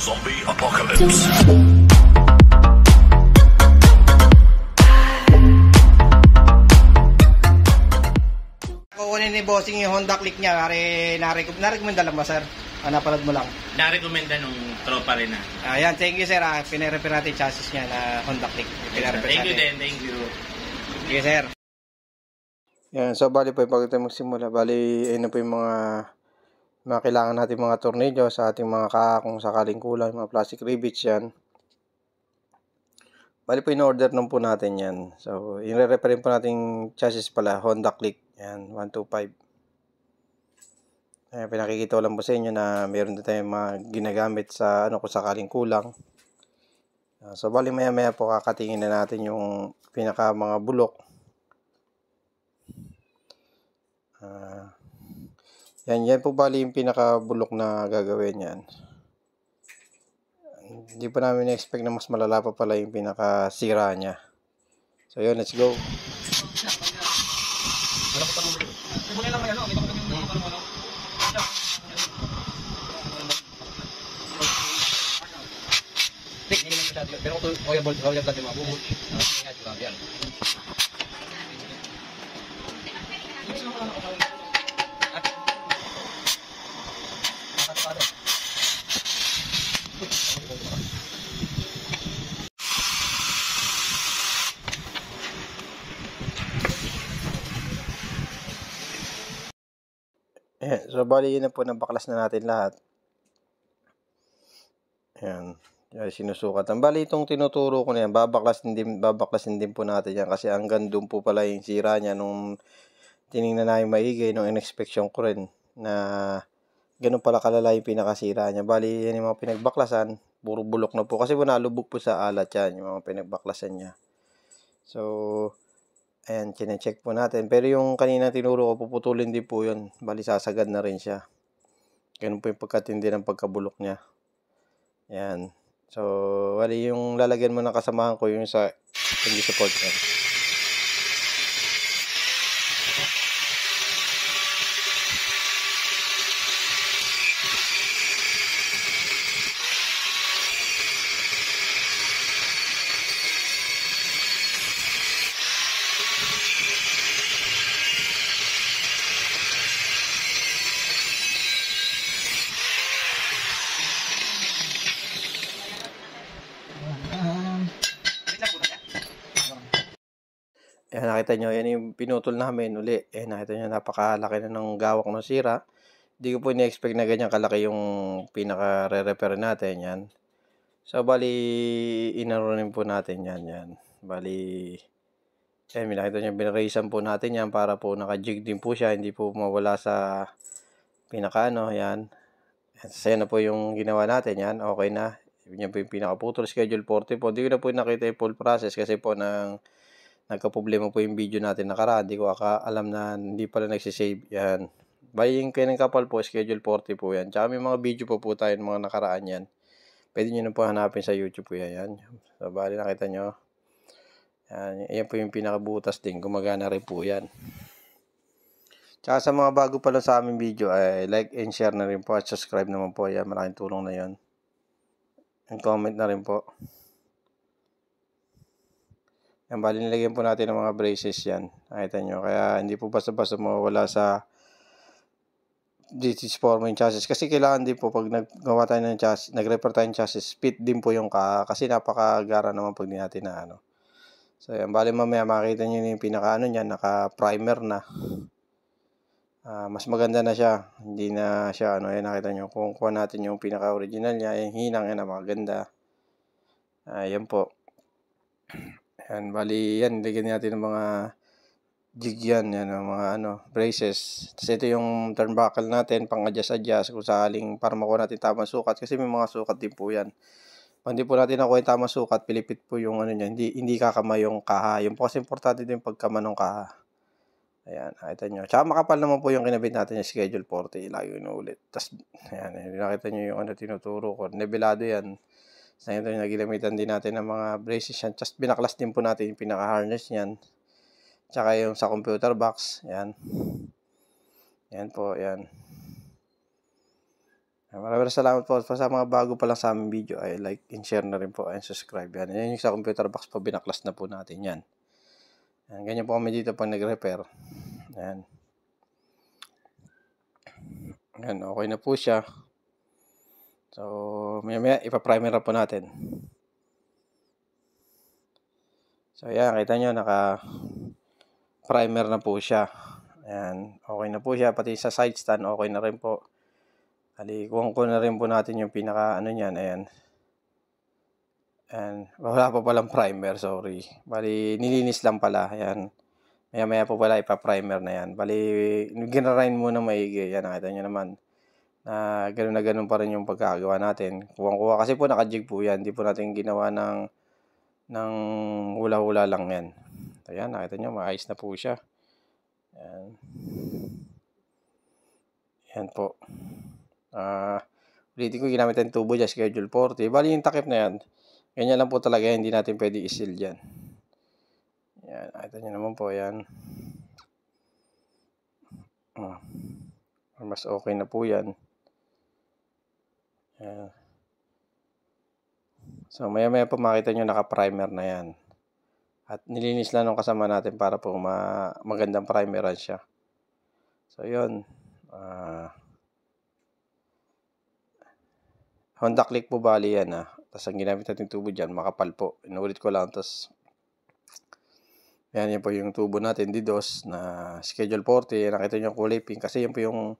Zombie Apocalypse. Kukunin ni Bossing yung Honda Click niya. Na-recommend lang ba, sir? Napanood mo lang. Na-recommenda nung tropa rin na. Ayan, thank you, sir. Pinarepair natin yung chassis niya na Honda Click. Thank you din, thank you. Thank you, sir. Yan, so bali po, bago tayo magsimula, bali, ayun na po yung mga kailangan natin mga tornilyo sa ating mga kung sakaling kulang, mga plastic rivets yan. Bali po, in-order lang po natin yan. So, i-repair po natin chassis pala, Honda Click. Yan, 125. Ayan, pinakikita ko lang po sa inyo na meron din tayong mga ginagamit sa kung sakaling kulang. So, bali maya po kakatingin na natin yung pinaka mga bulok. Yan po bali yung pinakabulok na gagawin yan. Hindi pa namin na-expect na mas malala pa pala yung pinakasira niya. So yun, let's go. Pero kung oil bolt, oil bolt yung mga bubot. Yan. So bali yun na po, nabaklas na natin lahat. Ayan, sinusukat. Bali itong tinuturo ko na yan, babaklasin din po natin yan kasi hanggang doon po pala yung sira niya nung tinignan namin maigi, nung in-inspection ko rin na ganun pala kalala yung pinakasira niya. Bali yan yung mga pinagbaklasan, puro bulok na po kasi nalubog po sa alat yan yung mga pinagbaklasan niya. So ayan, chinecheck po natin. Pero yung kanina tinuro ko, puputulin din po yun. Bali, sasagad na rin siya. Ganun po yung pagkatindi ng pagkabulok niya. Ayan. So, bali, yung lalagyan mo ng kasamahan ko, yung sa hindi support yan. Ayan, nakita nyo, yan yung pinutol namin uli. Ayan, nakita nyo, napakalaki na ng gawak ng sira. Hindi ko po in-expect na ganyan kalaki yung pinaka-re-repair natin, yan. So, bali, inarunin po natin yan. Bali, ayan, nakita nyo, binaraisan po natin yan para po naka-jig din po siya, hindi po mawala sa yan. Ayan na po yung ginawa natin, yan, okay na. Yan po yung pinaka-putol, schedule 40 po. Hindi ko na po nakita yung full process kasi po nagka-problema po yung video natin nakaraan. Hindi ko alam na hindi pala nagsisave. Yan. Buying kayo ng kapal po, schedule 40 po yan. Tsaka may mga video po tayo ng mga nakaraan yan. Pwede nyo na po hanapin sa YouTube po yan. So, bali nakita nyo. Yan po yung pinakabutas din. Gumagana rin po yan. Tsaka sa mga bago pala sa aming video, ay like and share na rin po at subscribe naman po. Yan, malaking tulong na yan. And comment na rin po. Yan, bali nilagyan po natin ng mga braces yan. Nakita nyo. Kaya hindi po basta-basta mawawala sa disform yung chassis. Kasi kailangan din po pag naggawa tayo ng chassis, nag-repair tayo ng chassis, fit din po yung kasi napakagara naman pag di natin na So yan, bali mamaya makita nyo yung pinaka niya, naka-primer na. Mas maganda na siya. Hindi na siya yan, nakita nyo. Kung kuha natin yung pinaka-original niya, yung hinang yan, maganda. Yan po. Yan, bali yan, lagyan natin ng mga jig yan, mga braces. Tapos ito yung turnbuckle natin, pang adjust kung sakaling para makuha natin tamang sukat. Kasi may mga sukat din po yan. Pag hindi po natin nakuha yung tamang sukat, pilipit po yung niya, hindi kakama yung kaha. Yung po kasi importante din pagkama ng kaha. Ayan, nakita nyo. Tsaka makapal naman po yung kinabit natin yung schedule 40, lagi inuulit. Tapos, ayan, nakita nyo yung tinuturo ko. Nebelado yan. So, ito yung nagilamitan din natin ng mga braces yan. Just binaklas din po natin yung pinaka-harness yan. Tsaka yung sa computer box. Yan. Yan po, yan. Maraming salamat po sa mga bago pa lang sa aming video ay like and share na rin po and subscribe. Yan. Yan yung sa computer box po, binaklas na po natin yan. Yan. Ganyan po kami dito pag nag-repair. Yan. Yan, okay na po siya. So, maya ipa-primer na po natin. So, yan, kita nyo, naka-primer na po siya. Ayan, okay na po siya. Pati sa side stand, okay na rin po. Alikuhan ko na rin po natin yung pinaka ano niyan, ayan. Ayan, wala pa palang primer, sorry. Bali, nilinis lang pala, ayan. Maya po pala ipa-primer na yan. Bali, ginarain muna maigi, yan, nakita nyo naman. Na gano'n pa rin yung pagkagawa natin. Kuwang-kuha, kasi po naka-jig po yan. Hindi po natin ginawa ng hula-hula lang yan. Ayan, nakita nyo, maayos na po siya. Ayan. Ayan po. Ulitin ko, ginamit ang tubo dyan, schedule 40. Bali yung takip na yan, ganyan lang po talaga, hindi natin pwede i-seal dyan. Ayan, nakita nyo naman po, ayan. Mas okay na po yan. Ayan. So, maya po makita nyo naka-primer na yan. At nilinis lang nung kasama natin para po magandang primeran siya. So, yun. Honda Click po bali yan Tapos ang ginamit natin tubo dyan, makapal po. Inulit ko lang. Tapos, yan po yung tubo natin, DDoS na schedule 40. Nakita nyo kulay pink kasi yan po yung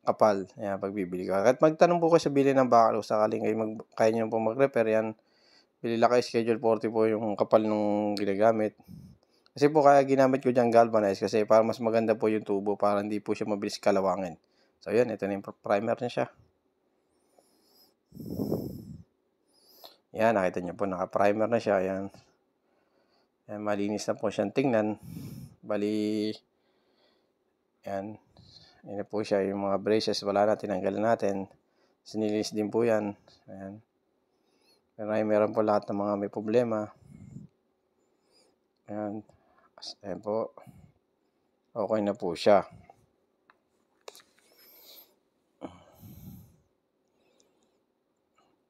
kapal. Yan, pagbibili ka. At magtanong po kayo sa bili ng bakal. Sakaling kayo kaya nyo po mag-repair yan. Bili lang kayo schedule 40 po yung kapal nung ginagamit. Kasi po kaya ginamit ko dyan galvanize kasi para mas maganda po yung tubo para hindi po siya mabilis kalawangin. So yun, ito na yung primer niya siya. Yan, nakita nyo po, naka-primer na siya. Yan. Yan, malinis na po siyang tingnan. Bali, yan. Yan po siya, yung mga braces, wala na, tinanggalan natin. Sinilis din po yan. Ayan. Pero ay meron po lahat ng mga may problema. Ayan. Ayan po. Okay na po siya.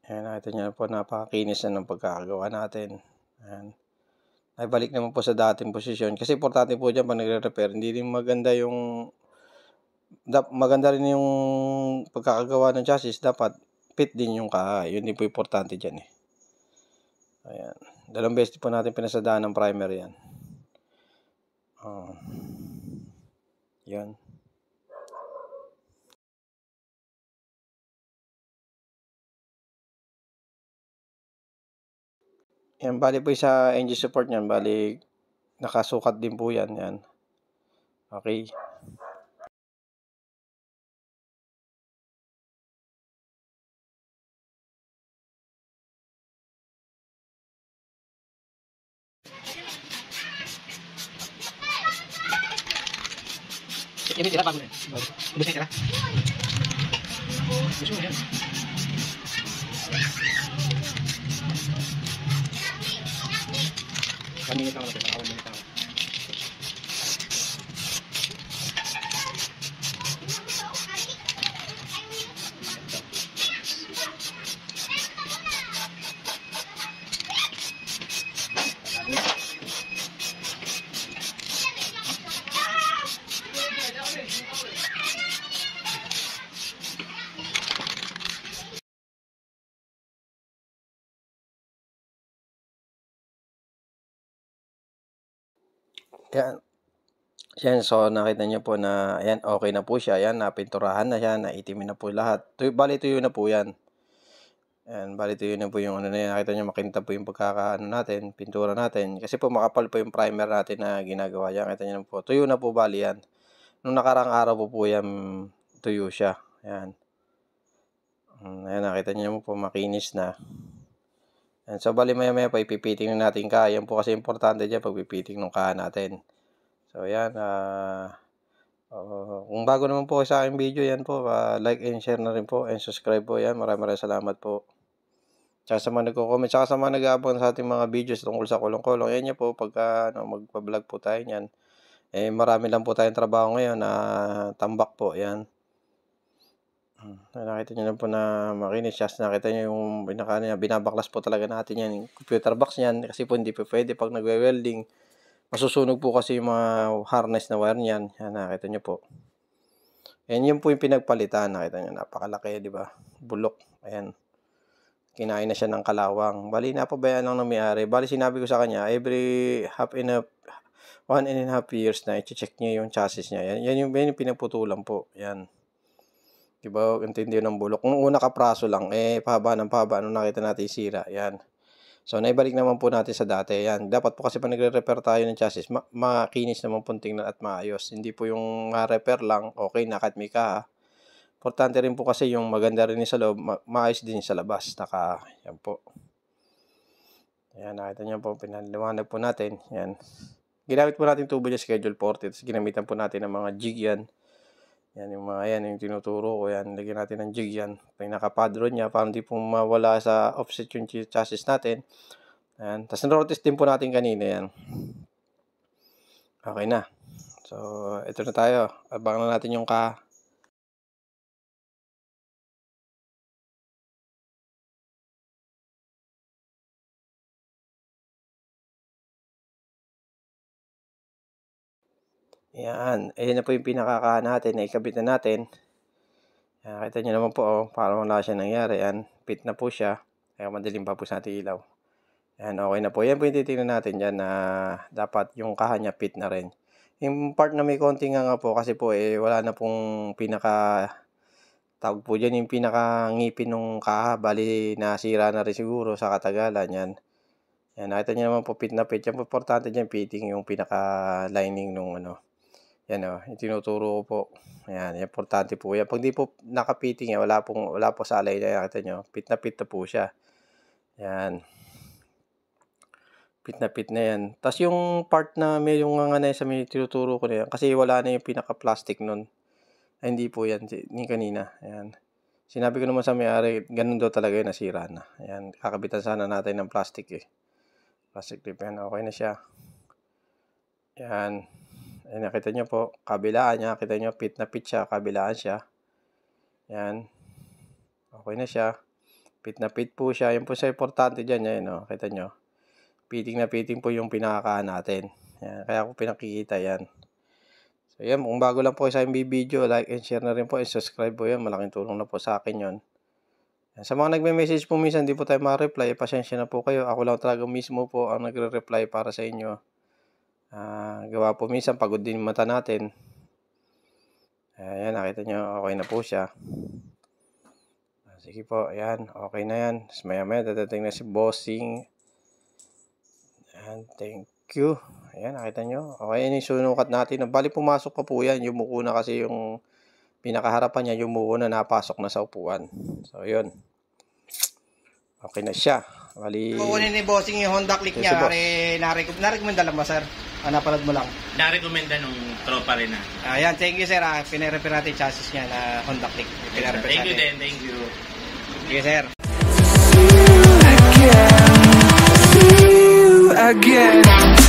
Ayan, nakita nyo po, napakakinis na ng pagkakagawa natin. Ayan. Ay balik naman po sa dating posisyon. Kasi importante po dyan pag nagre-repair, hindi rin maganda rin yung pagkakagawa ng chassis. Dapat fit din yung kaha. Yun din po importante dyan Ayan. 2 beses po natin pinasadaan ng primer yan. Yan. Yan, bali po sa engine support niyan, bali nakasukat din po yan. Yan. Okay. Ini tira bago na. Ubus na tira. Ubus mo yan. Minute lang natin, makawal minute lang. Yan. Yan, so nakita nyo po na ayan, okay na po siya. Ayan, napinturahan na siya, naitimin na po lahat. Bali tuyo na po yan. Ayan, bali tuyo na po yung ano na yan. Nakita nyo, makinta po yung pagkakaano natin, pintura natin. Kasi po makapal po yung primer natin na ginagawa yan. Nakita nyo po, tuyo na po bali yan. Nung nakarang araw po yan, tuyo siya. Ayan. Ayan, nakita nyo po, makinis na. Ayan, so bali maya pa ipipiting na natin ka. Yan po kasi importante dyan, pagpipiting ng ka natin. So, yan. Kung bago naman po sa aking video, yan po. Like and share na rin po. And subscribe po yan. Maraming salamat po. Tsaka sa mga nagko-comment. Tsaka sa mga nag-aabang sa ating mga videos tungkol sa kulong-kulong. Yan po. Pagka magpa-vlog po tayo yan. Marami lang po tayong trabaho ngayon na tambak po. Yan. Nakita nyo na po na makinis siya. Nakita nyo yung binabaklas po talaga natin yan. Yung computer box niyan. Kasi po hindi po pwede pag nagwe-welding. Masusunog po kasi yung mga harness na wire niyan. Yan, nakita nyo po. Ayan, yun po yung pinagpalitan. Nakita nyo, napakalaki, di ba? Bulok. Ayan. Kinain na siya ng kalawang. Bali, napabayaan lang ng may-ari. Bali, sinabi ko sa kanya, every 1.5 years na i-check niya yung chassis niya. Yan yung pinagputulan po. Yan. Diba, intindi ng bulok. Kung una kapraso lang, pahaba ng pahaba, nung nakita natin sira, yan. So, naibalik naman po natin sa dati, yan. Dapat po kasi pag nagre-repair tayo ng chassis, makinis naman po tingnan at maayos. Hindi po yung repair lang, okay na, kahit may kaha. Importante rin po kasi yung maganda rin sa loob, maayos din sa labas. Yan po. Yan, nakita nyo po, pinaliwanag po natin, yan. Ginamit po natin tubo niya schedule 40, tapos ginamitan po natin ng mga jig yan. Yan yung mga yan, yung tinuturo ko yan. Lagyan natin ng jig yan. Pinaka-padron niya para hindi po mawala sa offset yung chassis natin. Yan. Tapos narotis din po natin kanina yan. Okay na. So, ito na tayo. Abangan na natin yung Yan. Ayan na po yung pinakakaha natin. Ikabit na natin. Yan, kita nyo naman po, parang wala siya nangyari. Yan. Fit na po siya. Kaya madilim pa po sa ating ilaw. Yan, okay na po. Yan po yung titignan natin dyan na dapat yung kaha niya fit na rin. Yung part na may konting nga po kasi po wala na pong tawag po dyan yung pinakangipin ng kaha. Bali, nasira na rin siguro sa katagalan. Yan. Yan, nakita nyo naman po fit na fit. Yan po, importante dyan fitting yung pinaka-lining nung yan yung tinuturo ko po. Ayan, importante po yan. Pag di po naka-fitting wala po sa alay na nakita nyo. Fit na fit na po siya. Yan. Fit na fit na yan. Tapos yung part na may yung nga na sa may tinuturo ko na yan. Kasi wala na yung pinaka-plastic nun. Ay, hindi po yan. Ni kanina. Ayan. Sinabi ko naman sa may-ari, ganun daw talaga yun, nasira na. Ayan, kakabitan sana natin ng plastic Plastic clip yan. Okay na siya. Ayan. Ayan, nakita nyo po, kabilaan niya, kita nyo, fit na fit siya, kabilaan siya. Yan. Okay na siya. Fit na fit po siya. Yung po sa importante dyan, yan, kita nyo. Fitting na fitting po yung pinakakaan natin. Yan, kaya ko pinakikita yan. So, yan, kung bago lang po sa yung video, like and share na rin po, and subscribe po yan. Malaking tulong na po sa akin yon. Yan. Sa mga nagme-message po minsan, hindi po tayo ma-reply, pasensya na po kayo. Ako lang talaga mismo po ang nagre-reply para sa inyo. Gawa po minsan pagod din yung mata natin. Ayan, nakita nyo, okay na po siya. Sige po, ayan, okay na yan. Tapos maya dadating na si bossing. Ayan, thank you. Ayan, nakita nyo, okay, yan yung sunukat natin. Bali pumasok pa po yan, yumuko na kasi yung pinakaharapan niya, yumuko na, napasok na sa upuan. So yun, okay na siya. Bali, kukunin ni bossing yung Honda Click niya. Na-recommenda lang ba, sir? Napanood mo lang. Na-recommenda nung tropa rin na. Ayan, thank you, sir. Pinarepair natin yung chassis niya na Honda Click. Thank you din, thank you. Sige, sir. Again.